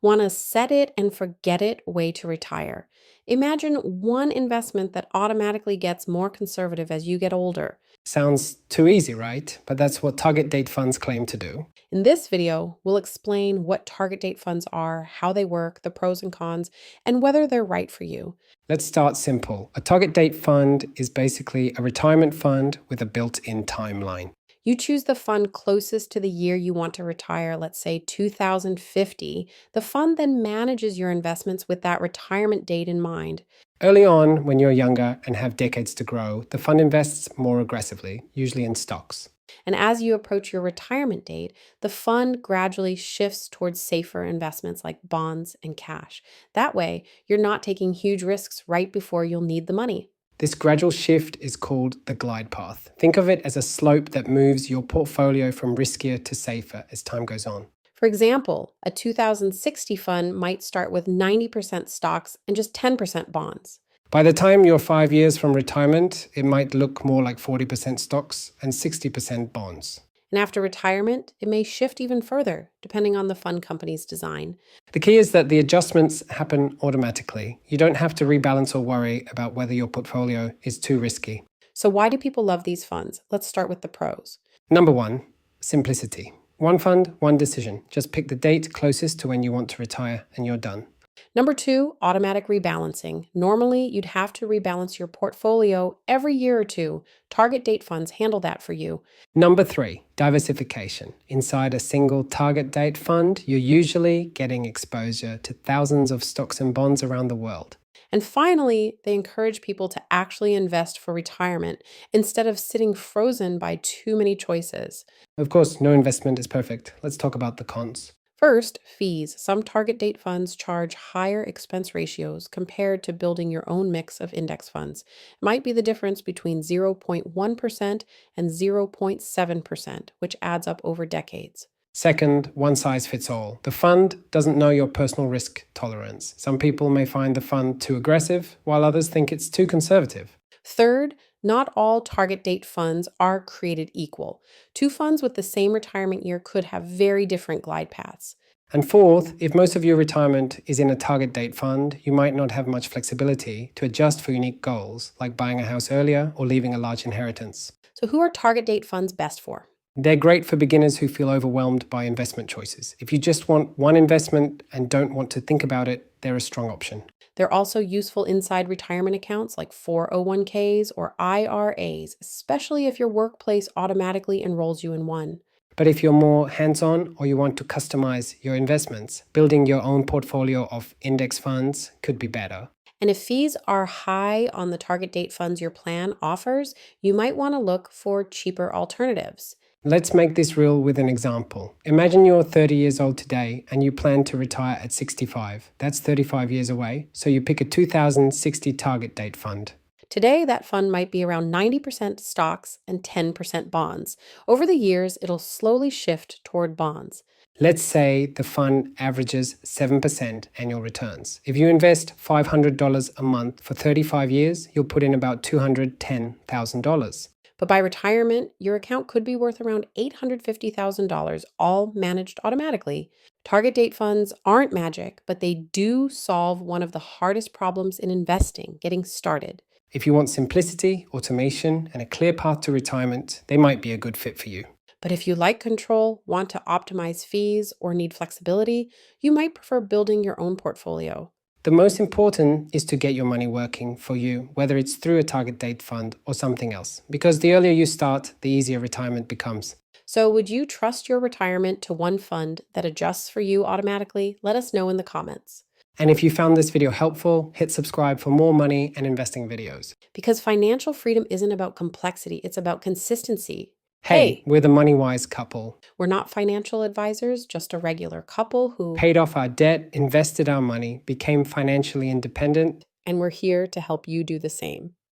want a set it and forget it way to retire. Imagine one investment that automatically gets more conservative as you get older. Sounds too easy, right? But that's what target date funds claim to do. In this video, we'll explain what target date funds are, how they work, the pros and cons, and whether they're right for you. Let's start simple. A target date fund is basically a retirement fund with a built-in timeline. You choose the fund closest to the year you want to retire, let's say 2050. The fund then manages your investments with that retirement date in mind. Early on, when you're younger and have decades to grow, the fund invests more aggressively, usually in stocks. And as you approach your retirement date, the fund gradually shifts towards safer investments like bonds and cash. That way, you're not taking huge risks right before you'll need the money. This gradual shift is called the glide path. Think of it as a slope that moves your portfolio from riskier to safer as time goes on. For example, a 2060 fund might start with 90% stocks and just 10% bonds. By the time you're 5 years from retirement, it might look more like 40% stocks and 60% bonds. And after retirement, it may shift even further, depending on the fund company's design. The key is that the adjustments happen automatically. You don't have to rebalance or worry about whether your portfolio is too risky. So why do people love these funds? Let's start with the pros. Number 1, simplicity. One fund, one decision. Just pick the date closest to when you want to retire and you're done. Number 2, automatic rebalancing. Normally, you'd have to rebalance your portfolio every year or two. Target date funds handle that for you. Number 3, diversification. Inside a single target date fund, you're usually getting exposure to thousands of stocks and bonds around the world. And finally, they encourage people to actually invest for retirement instead of sitting frozen by too many choices. Of course, no investment is perfect. Let's talk about the cons. First, fees. Some target date funds charge higher expense ratios compared to building your own mix of index funds. It might be the difference between 0.1% and 0.7%, which adds up over decades. Second, one size fits all. The fund doesn't know your personal risk tolerance. Some people may find the fund too aggressive, while others think it's too conservative. Third, not all target date funds are created equal. Two funds with the same retirement year could have very different glide paths. And fourth, if most of your retirement is in a target date fund, you might not have much flexibility to adjust for unique goals, like buying a house earlier or leaving a large inheritance. So who are target date funds best for? They're great for beginners who feel overwhelmed by investment choices. If you just want one investment and don't want to think about it, they're a strong option. They're also useful inside retirement accounts like 401ks or IRAs, especially if your workplace automatically enrolls you in one. But if you're more hands-on or you want to customize your investments, building your own portfolio of index funds could be better. And if fees are high on the target date funds your plan offers, you might want to look for cheaper alternatives. Let's make this real with an example. Imagine you're 30 years old today and you plan to retire at 65. That's 35 years away, so you pick a 2060 target date fund. Today, that fund might be around 90% stocks and 10% bonds. Over the years, it'll slowly shift toward bonds. Let's say the fund averages 7% annual returns. If you invest $500 a month for 35 years, you'll put in about $210,000. But by retirement, your account could be worth around $850,000, all managed automatically. Target date funds aren't magic, but they do solve one of the hardest problems in investing, getting started. If you want simplicity, automation, and a clear path to retirement, they might be a good fit for you. But if you like control, want to optimize fees, or need flexibility, you might prefer building your own portfolio. The most important is to get your money working for you, whether it's through a target date fund or something else, because the earlier you start, the easier retirement becomes. So would you trust your retirement to one fund that adjusts for you automatically? Let us know in the comments. And if you found this video helpful, hit subscribe for more money and investing videos. Because financial freedom isn't about complexity, it's about consistency. Hey, we're the money-wise couple. We're not financial advisors, just a regular couple who paid off our debt, invested our money, became financially independent, and we're here to help you do the same.